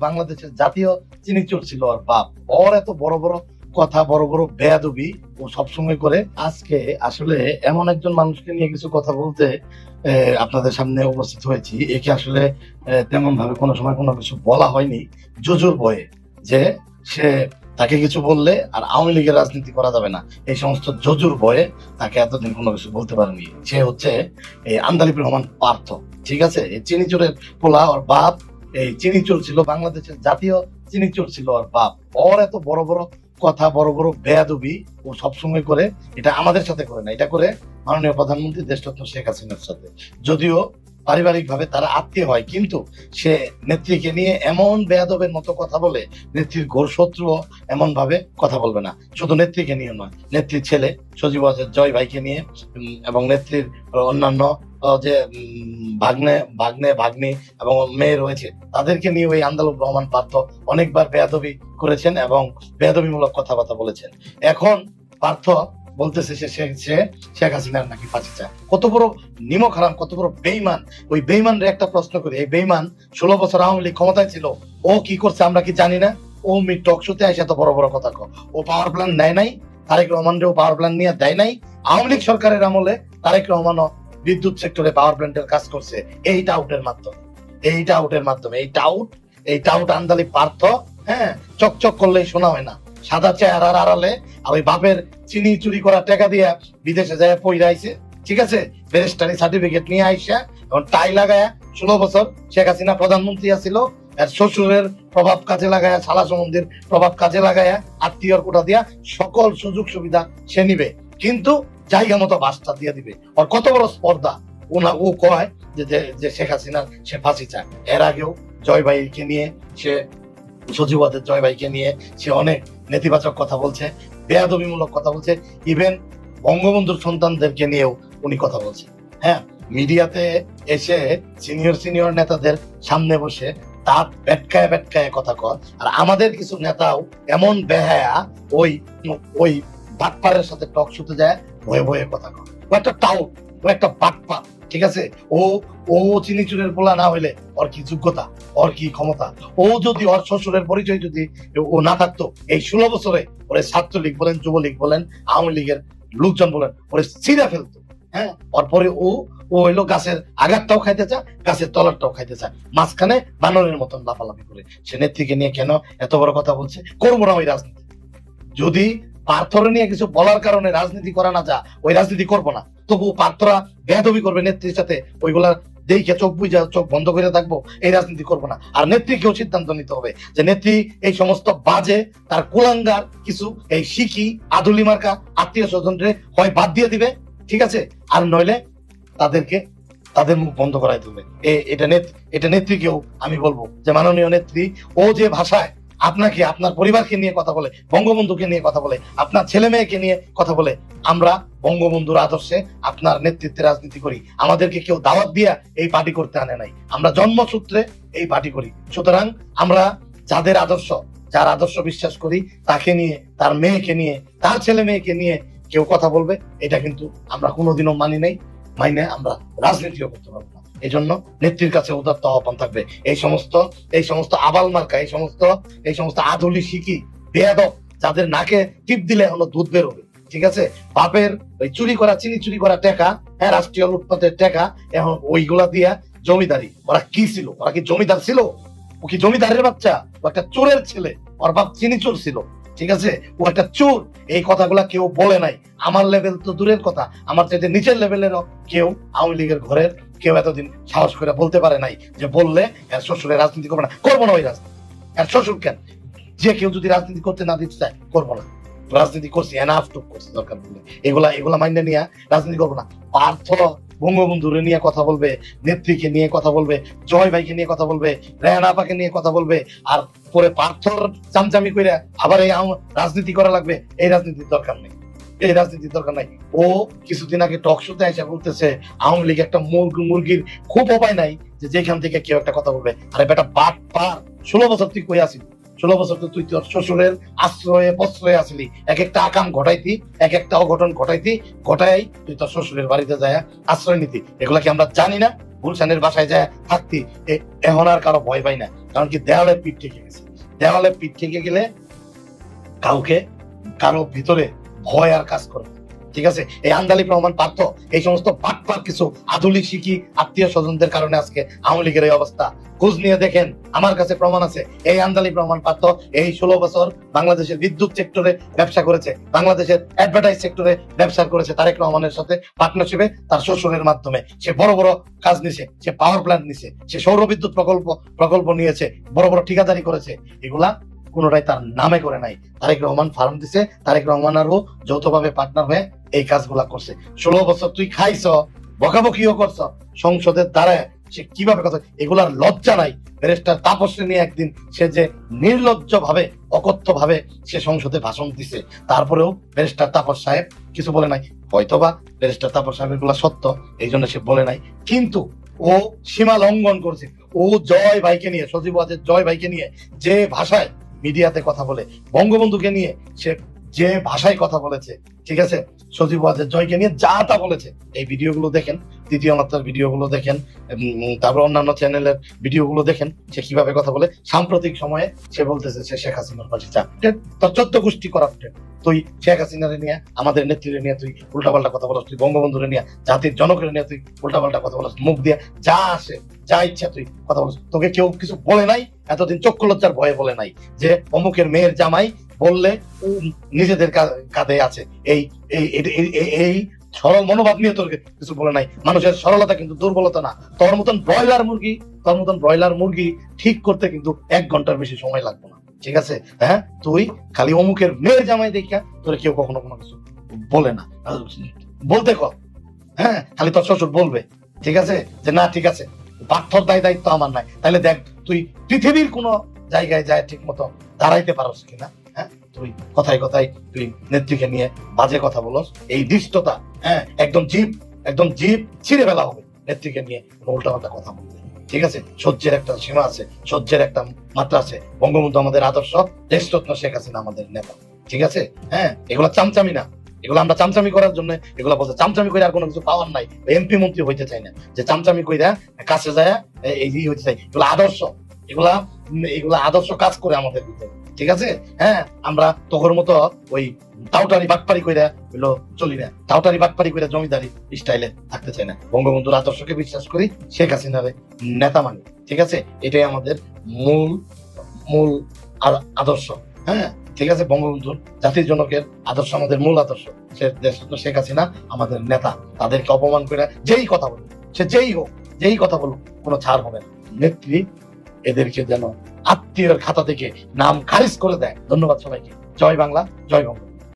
বাংলাদেশের জাতীয় চিনিচোর ছিল ওর বাপ। ওর এত বড় বড় কথা, বড় বড় বেয়াদবি ও সবসময় করে। আজকে আসলে এমন একজন মানুষকে নিয়ে কিছু কথা বলতে আপনাদের সামনে উপস্থিত হয়েছি। একে আসলে তেমন ভাবে কোনো সময় কোনো কিছু বলা হয়নি, জুজুর ভয়ে, যে সে তাকে কিছু বললে আর আওয়ামী লীগের রাজনীতি করা যাবে না, এই সমস্ত জজুর ভয়ে তাকে এতদিন কোনো কিছু বলতে পারেনি। সে হচ্ছে এই আন্দালিব রহমান পার্থ। ঠিক আছে, এই চিনিচোরের পোলা, ওর বাপ এই চিনিচোর ছিল, বাংলাদেশের জাতীয় চিনিচোর ছিল ওর বাপ। ওর এত বড় বড় কথা, বড় বড় বেয়াদবি ও সবসময় করে। এটা আমাদের সাথে করে না, এটা করে মাননীয় প্রধানমন্ত্রী দেশরত্ন শেখ হাসিনার সাথে। যদিও পারিবারিক ভাবে তারা আত্মীয় হয়, কিন্তু সে নেত্রীকে নিয়ে এমন বেয়াদবের মতো কথা বলে, নেত্রীর ঘোর শত্রু এমন ভাবে কথা বলবে না। শুধু নেত্রীকে নিয়ে নয়, নেত্রীর ছেলে সজীব জয় ভাইকে নিয়ে এবং নেত্রীর অন্যান্য যে ভাগ্নে এবং মেয়ে রয়েছে, তাদেরকে নিয়ে ওই আন্দালিব রহমান পার্থ অনেকবার বেয়াদবি করেছেন এবং বেয়াদবিমূলক কথাবার্তা বলেছেন। এখন পার্থ বলতেছে সে শেখ হাসিনার নাকি ফাঁসি চায়। কত বড় নিমক হারাম, কত বড় বেইমান। ওই বেইমানের একটা প্রশ্ন করি, এই বেইমান 16 বছর আওয়ামী লীগ ক্ষমতায় ছিল, ও কি করছে আমরা কি জানি না? ও টক শোতে আসে এত বড় বড় কথা কয়। ও পাওয়ার প্ল্যান নেয় নাই, তারেক রহমানরেও পাওয়ার প্ল্যান নিয়ে দেয় নাই। আওয়ামী লীগ সরকারের আমলে তারেক রহমানও বিদ্যুৎ সেক্টরে পাওয়ার প্ল্যান্টের কাজ করছে এই টাউটের মাধ্যমে। এই টাউট আন্দালিব পার্থ, হ্যাঁ, চকচক করলেই শোনা হয় না। সাদা চেহারার আড়ালে ওই বাপের চিনি চুরি করা টাকা দিয়া বিদেশে যায় পইরাইছে। ঠিক আছে, ব্যারিস্টারি সার্টিফিকেট নিয়ে আইসা এখন টাই লাগায়া 16 বছর শেখ হাসিনা প্রধানমন্ত্রী আছিল, আর শ্বশুরের প্রভাব কাজে লাগায়া, শালা সম্বন্ধের প্রভাব কাজে লাগায়া, আত্মীয়র কোটা দিয়া সকল সুযোগ সুবিধা সে নিবে, কিন্তু জায়গা মতো বাসটা দিয়ে দিবে। আর কত বড় স্পর্ধা! ও কয় যে শেখ হাসিনার সে ফাঁসি চায়। এর আগেও জয় ভাইকে নিয়ে, সে সচিবাদের জয় ভাইকে নিয়ে সে অনেক নেতিবাচক কথা বলছে, বেয়াদবিমূলক কথা বলছে। ইভেন বঙ্গবন্ধুর সন্তানদেরকে নিয়েও উনি কথা বলছে। হ্যাঁ, মিডিয়াতে এসে সিনিয়র নেতাদের সামনে বসে তার বেটকায় কথা কয়। আর আমাদের কিছু নেতাও এমন বেহায়া, ওই বাটপারের সাথে টক শুতে যায়, ভয়ে কথা কয়। ও একটা টাউট, ও একটা বাটপার। ঠিক আছে, ও চিনিচুরের পোলা না হইলে ওর কি যোগ্যতা, ওর কি ক্ষমতা? ও যদি ওর শ্বশুরের পরিচয় যদি ও না থাকতো, এই 16 বছরে ওরে ছাত্রলীগ বলেন, যুবলীগ বলেন, আওয়ামী লীগের লোকজন বলেন, ওরে ছিঁড়া ফেলতো। হ্যাঁ, ওর পরে ও হইলো গাছের আগারটাও খাইতে চায়, গাছের তলারটাও খাইতে চায়, মাঝখানে বানরের মতন লাফালাফি করে। সে নেত্রীকে নিয়ে কেন এত বড় কথা বলছে? করবো না ওই রাজনীতি। যদি পার্থরে নিয়ে কিছু বলার কারণে রাজনীতি করা না যা, ওই রাজনীতি করবো না। তবু পার্থরা বেয়াদবি করবে নেত্রীর সাথে, ওইগুলা দেখে চোখ বুঝা চোখ বন্ধ করে থাকবো, এই রাজনীতি করবো না। আর নেত্রীকেও সিদ্ধান্ত নিতে হবে যে নেত্রী এই সমস্ত বাজে, তার কুলাঙ্গার কিছু এই শিখি আদুলি মার্কা আত্মীয় স্বজনরে হয় বাদ দিয়ে দিবে, ঠিক আছে, আর নইলে তাদের মুখ বন্ধ করাই দেবে। এটা নেত্রীকেও আমি বলবো যে মাননীয় নেত্রী, ও যে ভাষায় আপনাকে, আপনার পরিবারকে নিয়ে কথা বলে, বঙ্গবন্ধুকে নিয়ে কথা বলে, আপনার ছেলে মেয়েকে নিয়ে কথা বলে, আমরা বঙ্গবন্ধুর আদর্শে আপনার নেতৃত্বে রাজনীতি করি। আমাদেরকে কেউ দাওয়াত দিয়া এই পার্টি করতে আনে নাই, আমরা জন্মসূত্রে এই পার্টি করি। সুতরাং আমরা যার আদর্শ বিশ্বাস করি, তাকে নিয়ে, তার মেয়েকে নিয়ে, তার ছেলে মেয়েকে নিয়ে কেউ কথা বলবে, এটা কিন্তু আমরা কোনোদিনও মানি নাই, মাইনে আমরা রাজনীতিও করতে পারবো না। এই জন্য নেত্রীর কাছে উদাত্ত আহ্বান থাকবে, এই সমস্ত আবাল মার্কা, এই সমস্ত আধুলি শিখি বেয়াদব, যাদের নাকে টিপ দিলে হলো দুধ বেরোবে। ঠিক আছে, বাপের ওই চুরি করা টাকা, হ্যাঁ, রাষ্ট্রীয় লুটপাটের টাকা, এখন ওইগুলা দিয়া জমিদারি। ওরা কি ছিল? ওরা কি জমিদার ছিল? ও কি জমিদারের বাচ্চা? ও একটা চোরের ছেলে, ওর বাপ চিনিচোর ছিল। ঠিক আছে, ও একটা চোর। এই কথাগুলা কেউ বলে নাই। আমার লেভেল তো দূরের কথা, আমার চাইতে নিচের লেভেলেরও কেউ আওয়ামী লীগের ঘরের কেউ এতদিন সাহস করে বলতে পারে নাই যে বললে এর শ্বশুরের রাজনীতি করবে না। করবো না ওই রাজনীতি। এর শ্বশুর কেন? যে কেউ যদি রাজনীতি করতে না দিতে চায়, করবো না। রাজনীতি করছি, এনাফ টুক করছি, দরকার বললে এগুলা মাইন্ডে নিয়ে রাজনীতি করবো না। পার্থ বঙ্গবন্ধুরে নিয়ে কথা বলবে, নেত্রীকে নিয়ে কথা বলবে, জয় ভাইকে নিয়ে কথা বলবে, রেহানা আপাকে নিয়ে কথা বলবে, আর পরে পার্থর চামচামি করে আবার এই রাজনীতি করা লাগবে। এই রাজনীতির দরকার নাই। ও কিছুদিন আগে টক শোতে এসে বলতেছে আওয়ামী লীগ একটা মুরগির খুব উপায় নাই যে যেখান থেকে কেউ একটা কথা বলবে। আরে বেটা বাট পার, 16 বছর তুই কই আসিস? 16 বছর তো তুই তোর শ্বশুরের প্রশ্রয়ে আসলি, এক একটা আকাম ঘটাইতি, এক একটা অঘটন ঘটাই তুই তোর শ্বশুরের বাড়িতে যায় আশ্রয় নিতি। এগুলা কি আমরা জানি না? গুলশানের বাসায় যায় থাকতি, এখন আর কারো ভয় পাই না। কারণ কি, দেওয়ালে পিঠ ঠেকে গেছে। দেওয়ালে পিঠ ঠেকে গেলে কাউকে কারো ভিতরে ভয় আর কাজ করে না। ঠিক আছে, এই আন্দালিব রহমান পার্থ এই সমস্ত বাটপার কিছু আধুনিক শিখি আত্মীয় স্বজনদের কারণে আজকে আওয়ামী লীগের এই অবস্থা। খোঁজ নিয়ে দেখেন, আমার কাছে প্রমাণ আছে। এই আন্দালিব রহমান পার্থ এই 16 বছর বাংলাদেশের বিদ্যুৎ সেক্টরে ব্যবসা করেছে, বাংলাদেশের অ্যাডভার্টাইজ সেক্টরে ব্যবসা করেছে তারেক রহমানের সাথে পার্টনারশিপে, তার শ্বশুরের মাধ্যমে। সে বড় বড় কাজ নিছে, সে পাওয়ার প্ল্যান্ট নিছে, সে সৌর বিদ্যুৎ প্রকল্প নিয়েছে, বড় বড় ঠিকাদারি করেছে। এগুলা কোনোটাই তার নামে করে নাই। তারেক রহমান ফার্ম দিছে, তারেক রহমান আরও যৌথভাবে পার্টনার হয়ে এই কাজগুলা করছে। 16 বছর তুই খাইছ, বকাবকিও করছ সংসদের দ্বারা, সে কিভাবে কথা, এগুলার লজ্জা নাই। ব্যারিস্টার তাপসকে নিয়ে একদিন সে যে নির্লজ্জ ভাবে, অকথ্য ভাবে সে সংসদে ভাষণ দিছে, তারপরেও ব্যারিস্টার তাপস সাহেব কিছু বলে নাই। হয়তোবা ব্যারিস্টার তাপস সাহেব এগুলা সত্য, এই জন্য সে বলে নাই। কিন্তু ও সীমা লঙ্ঘন করছে। ও জয় ভাইকে নিয়ে, সজীব ওয়াজেদ জয় ভাইকে নিয়ে যে ভাষায় মিডিয়াতে কথা বলে, বঙ্গবন্ধুকে নিয়ে সে যে ভাষায় কথা বলেছে, ঠিক আছে, সজীব ওয়াজেদ জয়কে নিয়ে যা তা বলেছে, এই ভিডিওগুলো দেখেন, তৃতীয় মাত্রার ভিডিওগুলো দেখেন, তারপর অন্যান্য চ্যানেলের ভিডিওগুলো দেখেন, সে কিভাবে কথা বলে। সাম্প্রতিক সময়ে সে বলতেছে সে শেখ হাসিনার পাশে চা, তোর 14 গোষ্ঠী করাপ্টেড। তুই শেখ হাসিনারে নিয়ে, আমাদের নেত্রীরে নিয়ে তুই উল্টাপাল্টা কথা বলস, তুই বঙ্গবন্ধুরে নিয়ে, জাতির জনকের নিয়ে তুই উল্টাপাল্টা কথা বলস, মুখ দিয়ে যা আসে যা ইচ্ছা তুই কথা বলস। তোকে কেউ কিছু বলে নাই, এতদিন চক্ষু লজ্জার ভয়ে বলে নাই যে অমুকের মেয়ের জামাই বললে নিজেদের কাঁধে আছে। এই সরল মনোভাব নিয়ে তোর কিছু বলে নাই। মানুষের সরলতা কিন্তু দুর্বলতা না। তোর মতন ব্রয়লার মুরগি ঠিক করতে কিন্তু 1 ঘন্টার বেশি সময় লাগবে না। ঠিক আছে, হ্যাঁ, তুই খালি অমুকের মেয়ের জামাই দেখা তোর কেউ কখনো কোনো কিছু বলে না, বলতে কর। হ্যাঁ, খালি তোর শ্বশুর বলবে, ঠিক আছে, যে না ঠিক আছে, পার্থর দায়িত্ব আমার নাই। তাহলে দেখ তুই পৃথিবীর কোন জায়গায় যায় ঠিক মতো দাঁড়াইতে পারস কিনা। হ্যাঁ, তুই কথায় কথায় তুই নেত্রীকে নিয়ে বাজে কথা বলস, এই দৃষ্টতা, হ্যাঁ, একদম জিভ ছিঁড়ে ফেলা হবে নেত্রীকে নিয়ে উল্টাপাল্টা কথা বলবে। ঠিক আছে, সহ্যের একটা সীমা আছে, সহ্যের একটা মাত্রা আছে। বঙ্গবন্ধু আমাদের আদর্শ, দেশরত্ন শেখ হাসিনা আমাদের নেতা। ঠিক আছে, হ্যাঁ, এগুলো চামচামি না, এগুলো আমরা চামচামি করার জন্য এগুলো বলছে। চামচামি করে আর কোনো কিছু পাওয়ার নাই, এমপি মন্ত্রী হইতে চাই না যে চামচামি কইরা কাছে যায় এই হইতে চাই। এগুলো আদর্শ, এগুলা আদর্শ কাজ করে আমাদের ভিতরে। ঠিক আছে, হ্যাঁ, আমরা তোর মতো ওই টাউটারি বাটপারি কইরা হইলো চলি না, টাউটারি বাটপারি কইরা জমিদারি স্টাইলে থাকতে চাই না। বঙ্গবন্ধুর আদর্শকে বিশ্বাস করি, শেখ হাসিনারে নেতা মানি। ঠিক আছে, এটাই আমাদের মূল আদর্শ। হ্যাঁ, ঠিক আছে, বঙ্গবন্ধুর জাতির জনকের আদর্শ আমাদের মূল আদর্শ। শেখ হাসিনা আমাদের নেতা। তাদেরকে অপমান করে যেই কথা বলুক, সে যেই কথা বলুক, কোনো ছাড় হবে না। নেত্রী এদেরকে যেন আত্মীয়ের খাতা থেকে নাম খারিজ করে দেয়। ধন্যবাদ সবাইকে। জয় বাংলা, জয় বঙ্গ।